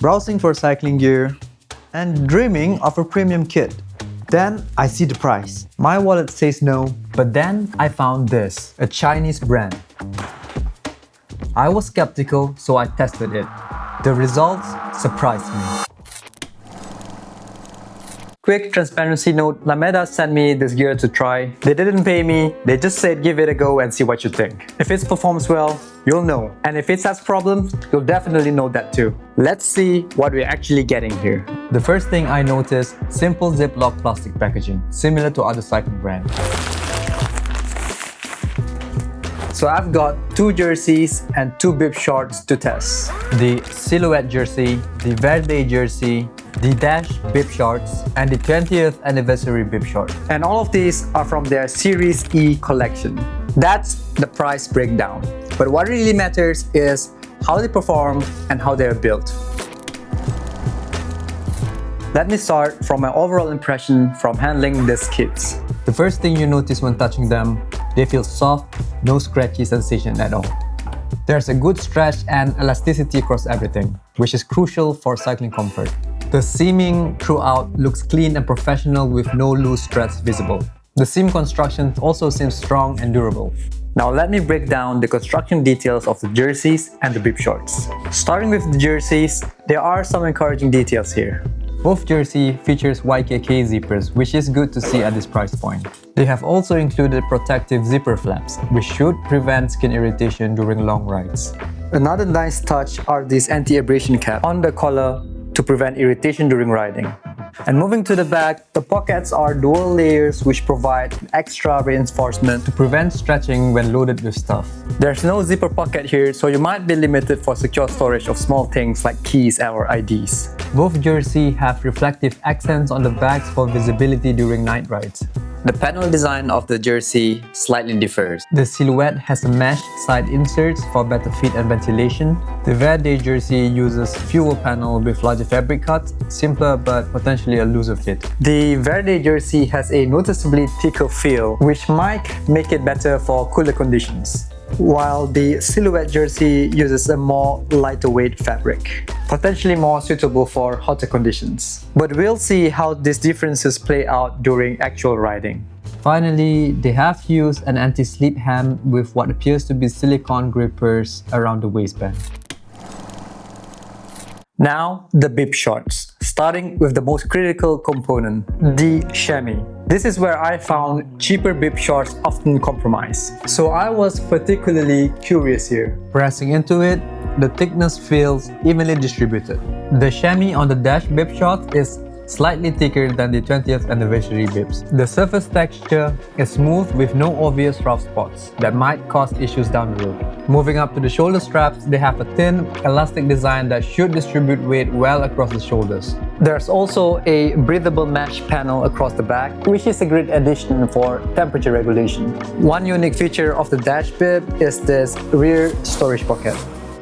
browsing for cycling gear, and dreaming of a premium kit. Then I see the price. My wallet says no, but then I found this, a Chinese brand. I was skeptical, so I tested it. The results surprised me. Quick transparency note, Lameda sent me this gear to try. They didn't pay me, they just said give it a go and see what you think. If it performs well, you'll know. And if it has problems, you'll definitely know that too. Let's see what we're actually getting here. The first thing I noticed, simple Ziploc plastic packaging, similar to other cycling brands. So I've got 2 jerseys and 2 bib shorts to test. The Silhouette jersey, the Verde jersey, the Dash bib shorts, and the 20th anniversary bib short. And all of these are from their Series E collection. That's the price breakdown. But what really matters is how they perform and how they are built. Let me start from my overall impression from handling these kits. The first thing you notice when touching them, they feel soft, no scratchy sensation at all. There's a good stretch and elasticity across everything, which is crucial for cycling comfort. The seaming throughout looks clean and professional with no loose threads visible. The seam construction also seems strong and durable. Now let me break down the construction details of the jerseys and the bib shorts. Starting with the jerseys, there are some encouraging details here. Both jersey features YKK zippers, which is good to see at this price point. They have also included protective zipper flaps, which should prevent skin irritation during long rides. Another nice touch are these anti-abrasion caps on the collar to prevent irritation during riding. And moving to the back, the pockets are dual layers which provide extra reinforcement to prevent stretching when loaded with stuff. There's no zipper pocket here, so you might be limited for secure storage of small things like keys or IDs. Both jerseys have reflective accents on the backs for visibility during night rides. The panel design of the jersey slightly differs. The Silhouette has a mesh side inserts for better fit and ventilation. The Verde jersey uses fuel panel with larger fabric cuts, simpler but potentially a looser fit. The Verde jersey has a noticeably thicker feel, which might make it better for cooler conditions, while the Silhouette jersey uses a more lighter weight fabric, potentially more suitable for hotter conditions. But we'll see how these differences play out during actual riding. Finally, they have used an anti-slip hem with what appears to be silicone grippers around the waistband. Now, the bib shorts, starting with the most critical component, the chamois. This is where I found cheaper bib shorts often compromise. So I was particularly curious here. Pressing into it, the thickness feels evenly distributed. The chamois on the Dash bib short is slightly thicker than the 20th anniversary bibs. The surface texture is smooth with no obvious rough spots that might cause issues down the road. Moving up to the shoulder straps, they have a thin, elastic design that should distribute weight well across the shoulders. There's also a breathable mesh panel across the back, which is a great addition for temperature regulation. One unique feature of the Dash bib is this rear storage pocket.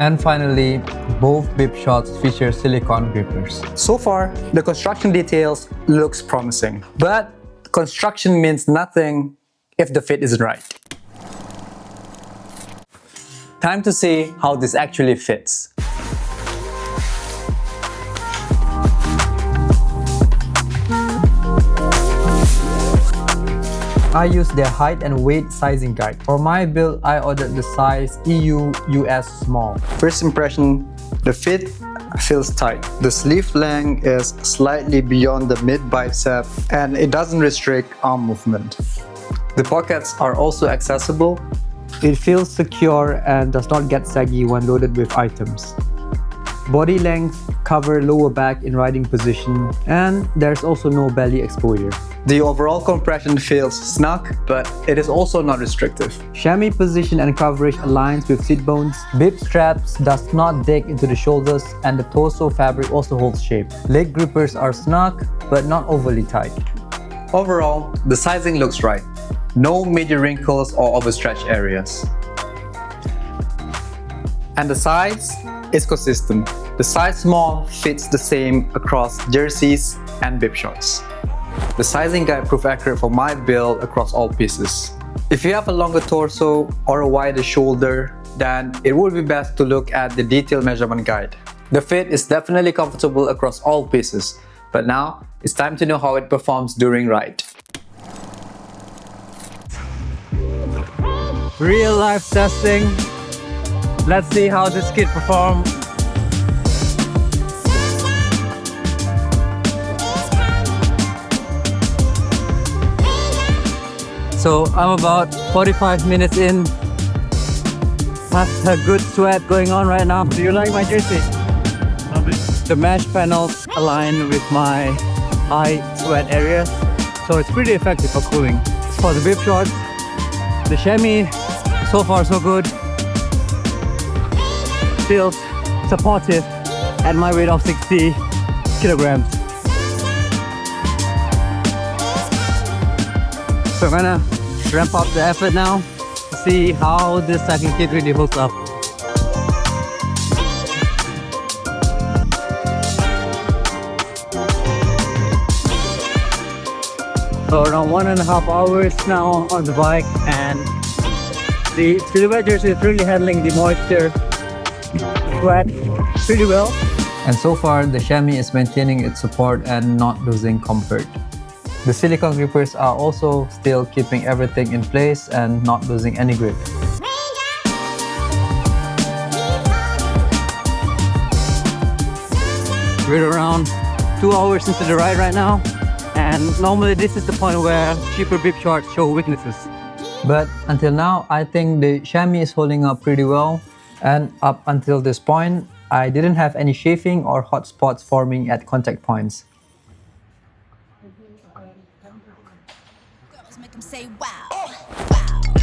And finally, both bib shorts feature silicone grippers. So far, the construction details looks promising, but construction means nothing if the fit isn't right. Time to see how this actually fits. I used their height and weight sizing guide. For my build, I ordered the size EU US small. First impression, the fit feels tight. The sleeve length is slightly beyond the mid bicep and it doesn't restrict arm movement. The pockets are also accessible. It feels secure and does not get saggy when loaded with items. Body length cover lower back in riding position, and there's also no belly exposure. The overall compression feels snug, but it is also not restrictive. Chamois position and coverage aligns with seat bones. Bib straps does not dig into the shoulders, and the torso fabric also holds shape. Leg grippers are snug, but not overly tight. Overall, the sizing looks right. No major wrinkles or overstretched areas. And the size is consistent. The size small fits the same across jerseys and bib shorts. The sizing guide proved accurate for my build across all pieces. If you have a longer torso or a wider shoulder, then it would be best to look at the detailed measurement guide. The fit is definitely comfortable across all pieces, but now it's time to know how it performs during ride. Real life testing. Let's see how this kit performs. So I'm about 45 minutes in. Have a good sweat going on right now. Do you like my jersey? Love it. The mesh panels align with my high sweat area, so it's pretty effective for cooling. As for the bib shorts, the chamois, so far so good. Feels supportive at my weight of 60 kilograms. So I'm gonna ramp up the effort now to see how this cycling kit really holds up. So around 1.5 hours now on the bike, and the silhouette jersey is really handling the moisture, sweat pretty well. And so far the chamois is maintaining its support and not losing comfort. The silicone grippers are also still keeping everything in place and not losing any grip. We're around 2 hours into the ride right now, and normally this is the point where cheaper bib shorts show weaknesses. But until now, I think the chamois is holding up pretty well, and up until this point, I didn't have any chafing or hot spots forming at contact points.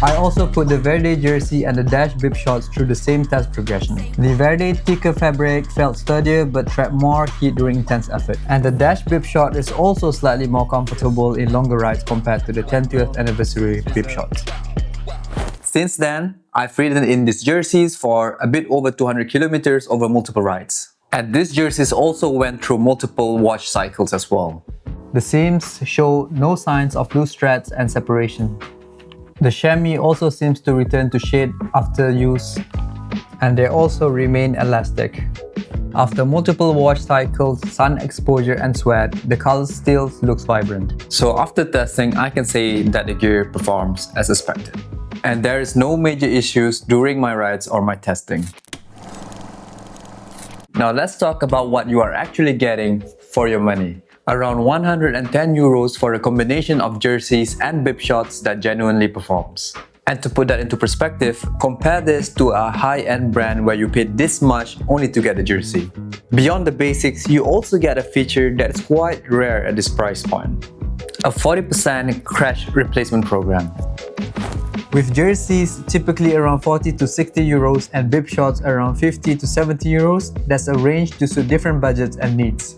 I also put the Verde jersey and the Dash bib shorts through the same test progression. The Verde thicker fabric felt sturdier but trapped more heat during intense effort. And the Dash bib short is also slightly more comfortable in longer rides compared to the 10th anniversary bib shorts. Since then, I've ridden in these jerseys for a bit over 200 kilometers over multiple rides. And these jerseys also went through multiple wash cycles as well. The seams show no signs of loose threads and separation. The chamois also seems to return to shade after use, and they also remain elastic. After multiple wash cycles, sun exposure and sweat, the color still looks vibrant. So after testing, I can say that the gear performs as expected. And there is no major issues during my rides or my testing. Now let's talk about what you are actually getting for your money. Around 110 euros for a combination of jerseys and bib shorts that genuinely performs. And to put that into perspective, compare this to a high-end brand where you paid this much only to get a jersey. Beyond the basics, you also get a feature that is quite rare at this price point: a 40% crash replacement program. With jerseys typically around 40 to 60 euros and bib shorts around 50 to 70 euros, that's a range to suit different budgets and needs.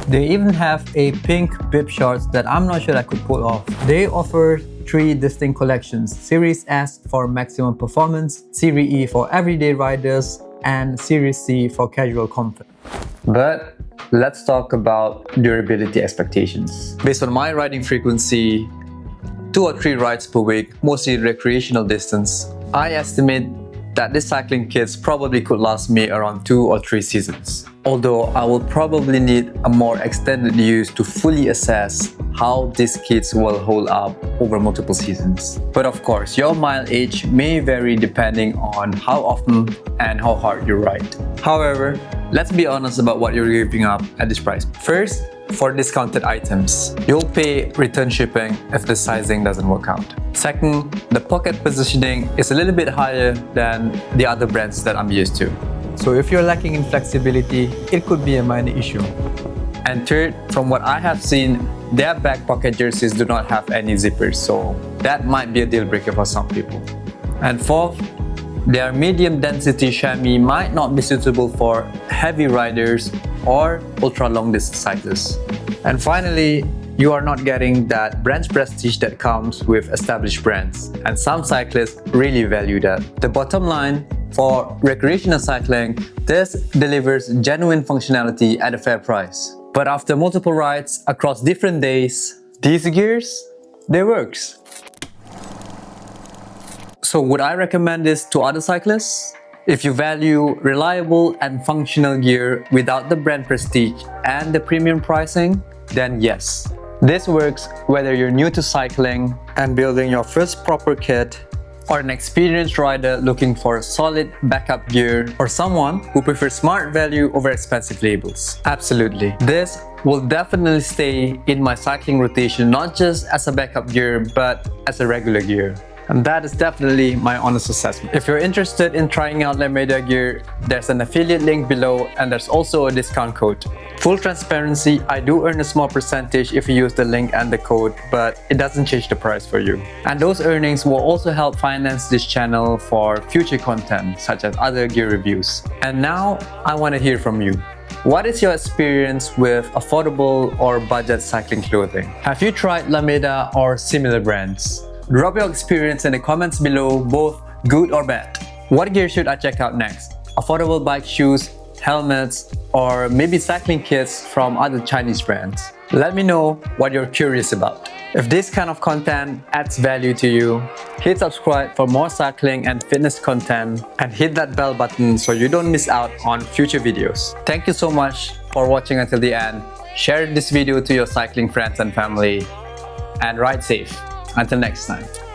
They even have a pink bib shorts that I'm not sure I could pull off. They offer 3 distinct collections: Series S for maximum performance, Series E for everyday riders, and Series C for casual comfort. But let's talk about durability expectations. Based on my riding frequency, 2 or 3 rides per week, mostly recreational distance, I estimate that this cycling kit probably could last me around 2 or 3 seasons. Although I will probably need a more extended use to fully assess how these kits will hold up over multiple seasons. But of course, your mileage may vary depending on how often and how hard you ride. However, let's be honest about what you're giving up at this price. First, for discounted items, you'll pay return shipping if the sizing doesn't work out. Second, the pocket positioning is a little bit higher than the other brands that I'm used to. So if you're lacking in flexibility, it could be a minor issue. And third, from what I have seen, their back pocket jerseys do not have any zippers, so that might be a deal breaker for some people. And fourth, their medium density chamois might not be suitable for heavy riders or ultra long distance cyclists. And finally, you are not getting that brand prestige that comes with established brands, and some cyclists really value that. The bottom line, for recreational cycling, this delivers genuine functionality at a fair price. But after multiple rides across different days, these gears, they works. So would I recommend this to other cyclists? If you value reliable and functional gear without the brand prestige and the premium pricing, then yes. This works whether you're new to cycling and building your first proper kit, or an experienced rider looking for solid backup gear, or someone who prefers smart value over expensive labels. Absolutely. This will definitely stay in my cycling rotation, not just as a backup gear, but as a regular gear. And that is definitely my honest assessment. If you're interested in trying out Lameda gear, there's an affiliate link below and there's also a discount code. Full transparency, I do earn a small percentage if you use the link and the code, but it doesn't change the price for you. And those earnings will also help finance this channel for future content, such as other gear reviews. And now, I want to hear from you. What is your experience with affordable or budget cycling clothing? Have you tried Lameda or similar brands? Drop your experience in the comments below, both good or bad. What gear should I check out next? Affordable bike shoes, helmets, or maybe cycling kits from other Chinese brands? Let me know what you're curious about. If this kind of content adds value to you, hit subscribe for more cycling and fitness content, and hit that bell button so you don't miss out on future videos. Thank you so much for watching until the end. Share this video to your cycling friends and family, and ride safe. Until next time.